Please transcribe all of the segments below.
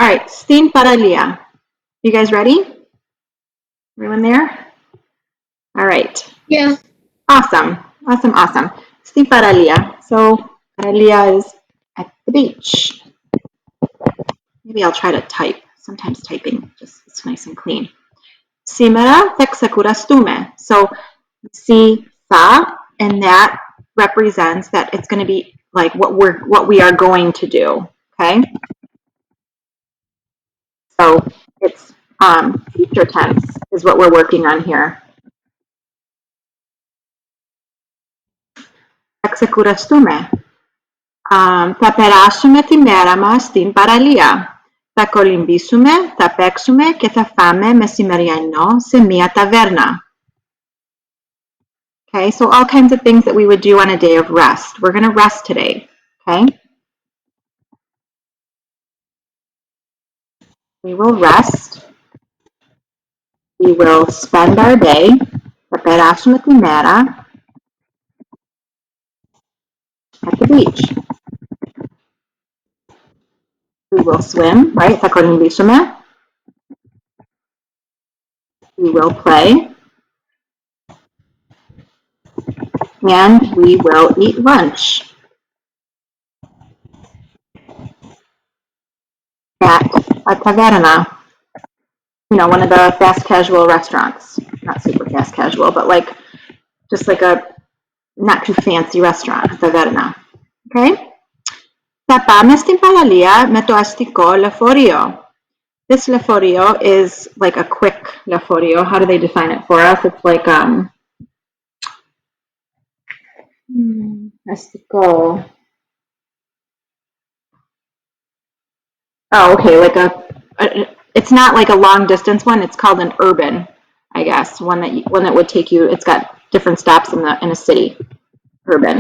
All right, Stin Paralia. You guys ready? Everyone there? All right. Yeah. Awesome. Stin Paralia. So Paralia is at the beach. Maybe I'll try to type. Sometimes typing just is nice and clean. Σήμερα θα ξεκουραστούμε. So see fa, and that represents that it's going to be like what we are going to do. Okay. So it's future tense is what we're working on here. Θα ξεκουραστούμε. Θα περάσουμε τη μέρα μας στην παραλία. Θα κολυμπήσουμε, θα παίξουμε και θα φάμε μεσημεριανό σε μια ταβέρνα. Okay, so all kinds of things that we would do on a day of rest. We're going to rest today, okay? We will rest. We will spend our day. Θα περάσουμε τη μέρα at the beach. We will swim, right? Θα κολυμπήσουμε. We will play. And we will eat lunch at a taverna. You know, one of the fast casual restaurants. Not super fast casual, but like just like a not too fancy restaurant, taverna. Okay? Θα πάμε στην παραλία με το αστικό λεωφορείο. This leforio is like a quick leforio. How do they define it for us? It's like estico. Oh, okay, like it's not like a long distance one. It's called an urban, I guess. One that would take you. It's got different stops in a city. Urban.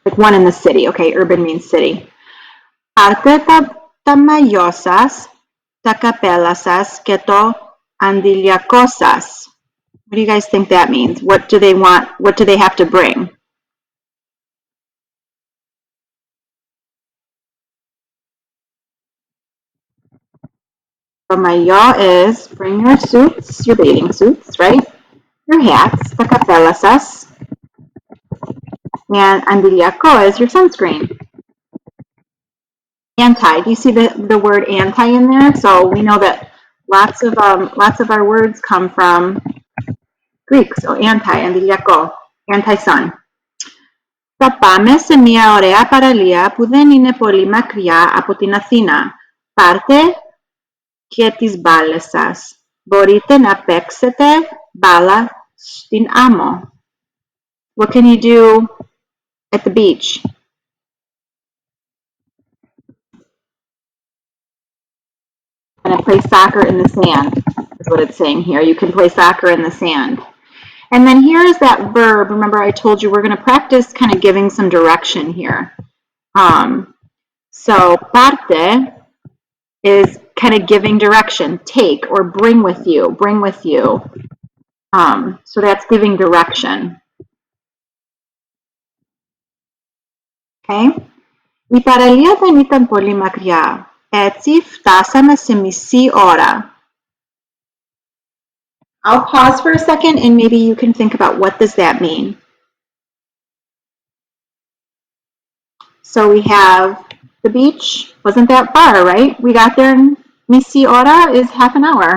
Like one in the city. Okay, urban means city. Πάρτε τα μαγιό σας, τα καπέλα σας και το αντιλιακό σας. What do you guys think that means? What do they want? What do they have to bring? So mayo is bring your suits, your bathing suits, right? Your hats, the capelasas, and andiliaco is your sunscreen. Anti, do you see the word anti in there? So we know that lots of our words come from Greek. So anti, andiliaco, anti-sun. Θα πάμε σε μια ωραία παραλία που δεν είναι πολύ μακριά από την Αθήνα. Πάρτε και τις μπάλες σας. Μπορείτε να παίξετε μπάλα στην άμμο. What can you do at the beach? And play soccer in the sand is what it's saying here. You can play soccer in the sand. And then here is that verb. Remember I told you we're going to practice kind of giving some direction here. So parte is kind of giving direction, take or bring with you. So that's giving direction. Okay. Η παραλία δεν ήταν πολύ μακριά. Έτσι φτάσαμε σε μισή ώρα. I'll pause for a second and maybe you can think about what does that mean. So we have the beach. Wasn't that far, right? We got there in misi hora is half an hour.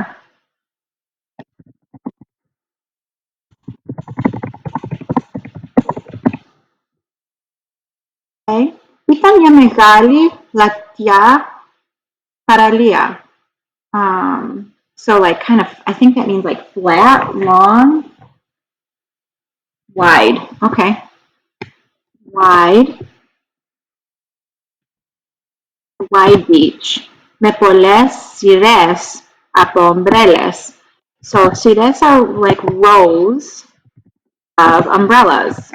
Okay. Ήταν μια μεγάλη πλατιά παραλία. So like kind of, I think that means like flat, long, wide. Okay. Wide beach. Με πολλές σειρές από ομπρέλες. So σειρές are like rows of umbrellas.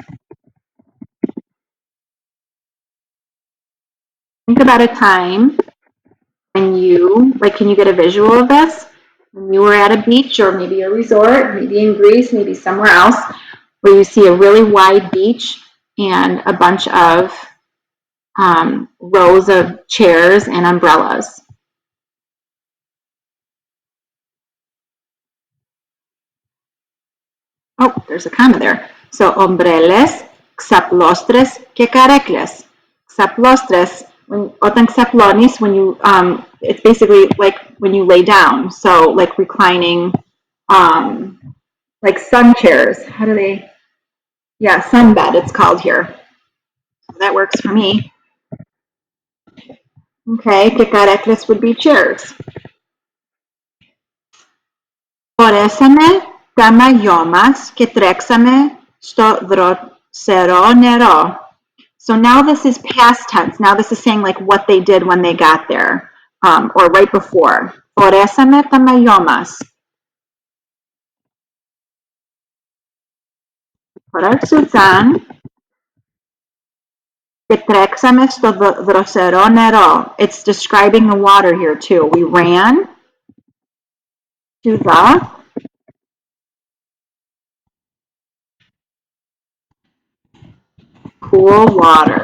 Think about a time when you, like, can you get a visual of this? When you were at a beach or maybe a resort, maybe in Greece, maybe somewhere else, where you see a really wide beach and a bunch of rows of chairs and umbrellas. Oh, there's a comma there. So, ombreles, xaplostres, και καρέκλες. Xaplostres, όταν xaplonis, when you, it's basically like when you lay down. So, like reclining, like sun chairs. How do they, yeah, sunbed it's called here. So that works for me. Okay, και καρέκλες would be chairs. Φορέσαμε τα μαγιό μας και τρέξαμε στο δροσερό νερό. So now this is past tense. Now this is saying like what they did when they got there, or right before. Φορέσαμε τα μαγιό μας. Σουτσάν και τρέξαμε στο δροσερό νερό. It's describing the water here too. We ran to the cool water.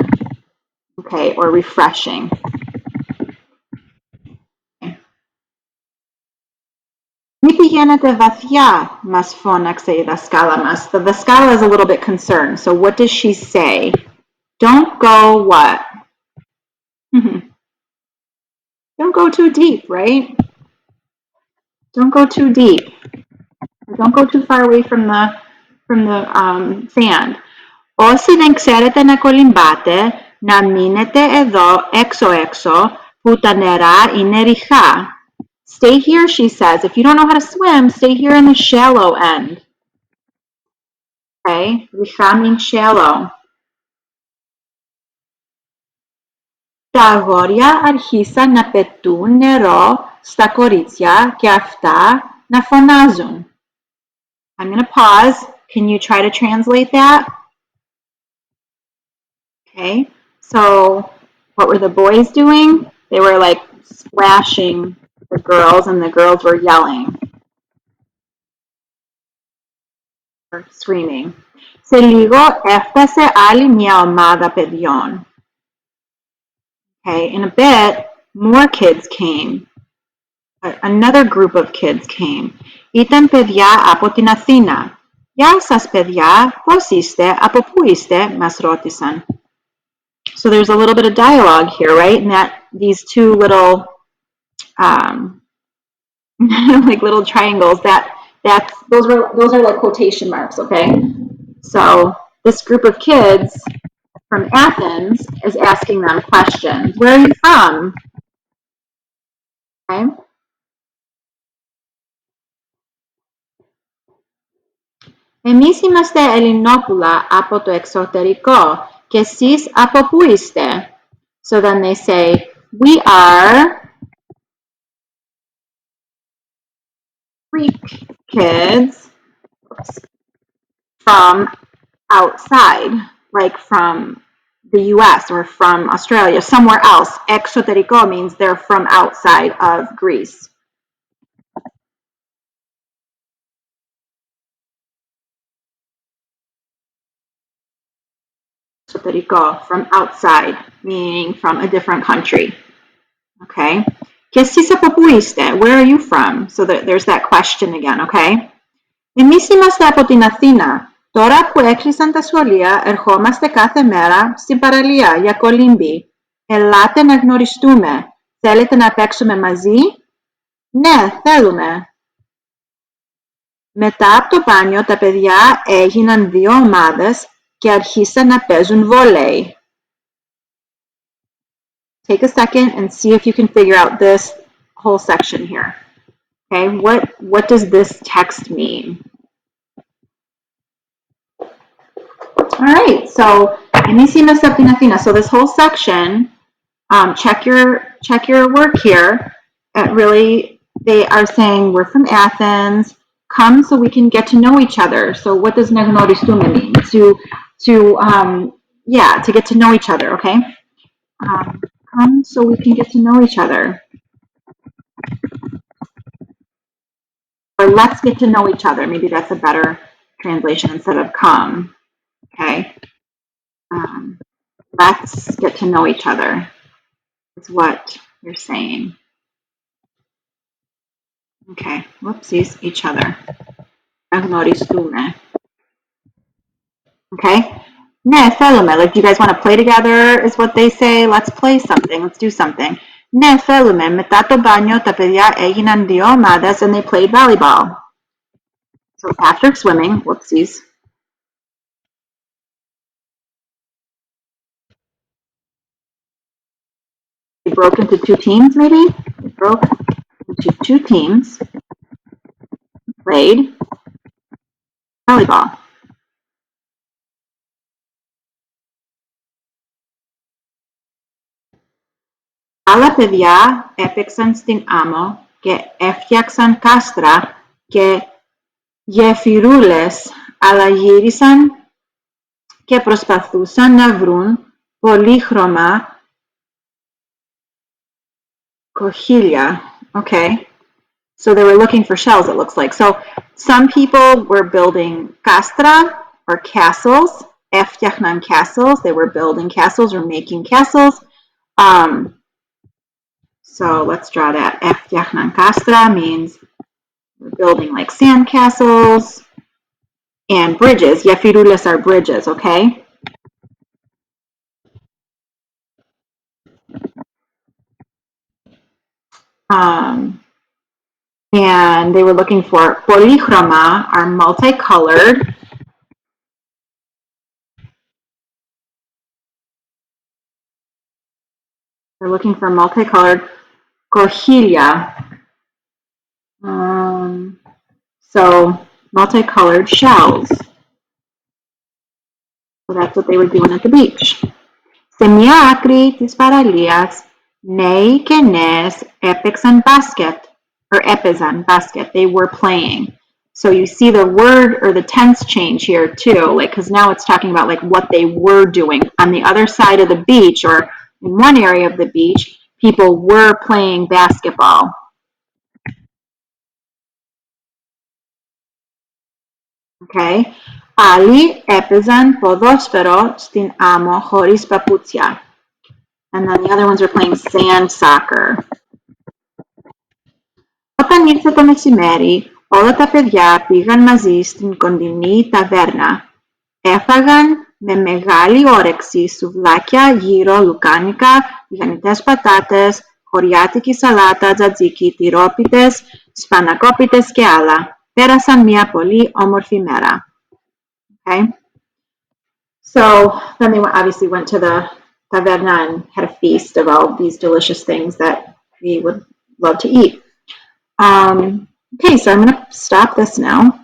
Okay, or refreshing. Μη πηγαίνετε βαθιά, μας φώναξε η δασκάλα μας. The δασκάλα is a little bit concerned. So what does she say? Don't go what? Don't go too deep, right? Don't go too deep. Don't go too far away from the sand. Όσοι δεν ξέρετε να κολυμπάτε, να μείνετε εδώ έξω-έξω που τα νερά είναι ρηχά. Stay here, she says. If you don't know how to swim, stay here in the shallow end. Okay, ρηχά means shallow. Τα αγόρια άρχισαν να πετούν νερό στα κορίτσια και αυτά να φωνάζουν. I'm going to pause. Can you try to translate that? Okay, so what were the boys doing? They were like splashing the girls, and the girls were yelling or screaming. Σε λίγο έφτασε άλλη μια ομάδα παιδιών. Okay, in a bit, more kids came. Another group of kids came. Ήταν παιδιά από την Αθήνα. Γεια σας παιδιά, πώς είστε, από πού είστε, μας ρώτησαν. So there's a little bit of dialogue here, right? And that these two little, like little triangles, those are like quotation marks, okay? So this group of kids from Athens is asking them questions. Where are you from? Okay. Εμείς είμαστε Ελληνόπουλα από το εξωτερικό και εσείς από πού είστε? So then they say, we are Greek kids from outside, like from the US or from Australia, somewhere else. Exoterico means they're from outside of Greece. Exoterico, from outside, meaning from a different country. Okay. Και εσείς από πού είστε? Where are you from? So there's that question again, okay? Εμείς είμαστε από την Αθήνα. Τώρα που έκλεισαν τα σχολεία, ερχόμαστε κάθε μέρα στην παραλία για κολύμπι. Ελάτε να γνωριστούμε. Θέλετε να παίξουμε μαζί? Ναι, θέλουμε. Μετά από το μπάνιο, τα παιδιά έγιναν δύο ομάδες και αρχίσαν να παίζουν βόλεϊ. Take a second and see if you can figure out this whole section here. Okay, what does this text mean? All right, so so this whole section, check your work here. Really, they are saying we're from Athens. Come so we can get to know each other. So what does nagnoristume mean? To get to know each other. Okay. Come so we can get to know each other. Or let's get to know each other. Maybe that's a better translation instead of come. Okay. Let's get to know each other, is what you're saying. Okay, whoopsies, each other. Okay. Ne felume, like, do you guys want to play together, is what they say. Let's play something. Let's do something. Ne felume, μετά το μπάνιο τα παιδιά έγιναν δύο ομάδες and they played volleyball. So after swimming, whoopsies. They broke into two teams, maybe? They broke into two teams, played volleyball. Άλλα παιδιά έπαιξαν στην άμμο και έφτιαξαν κάστρα και γεφυρούλες, αλλά γύρισαν και προσπαθούσαν να βρουν πολύχρωμα κοχύλια. Okay. So they were looking for shells, it looks like. So some people were building castra, or castles. Έφτιαχναν castles. They were building castles or making castles. So let's draw that. Έφτιαχναν castra means we're building like sand castles and bridges. Γεφυρούλες are bridges, okay? And they were looking for polýchroma, are multicolored. They're looking for multicolored κοχύλια. So multicolored shells. So that's what they were doing at the beach. Σε μια άκρη της παραλίας, νέοι και νέες έπαιξαν μπάσκετ, or έπαιζαν basket. They were playing. So you see the word or the tense change here too, like, because now it's talking about like what they were doing. On the other side of the beach, or in one area of the beach, people were playing basketball. Okay. Άλλοι έπαιζαν ποδόσφαιρο στην άμμο χωρίς παπούτσια. And then the other ones were playing sand soccer. Όταν ήρθε το μεσημέρι, όλα τα παιδιά πήγαν μαζί στην κοντινή ταβέρνα. Έφαγαν με μεγάλη όρεξη σουβλάκια, γύρο, λουκάνικα, τηγανιτές πατάτες, χωριάτικη σαλάτα, τζατζίκι, τυρόπιτες, σπανακόπιτες και άλλα. Πέρασαν μια πολύ όμορφη μέρα. Okay? So then they obviously went to the taverna and had a feast of all these delicious things that we would love to eat. Okay, so I'm going to stop this now.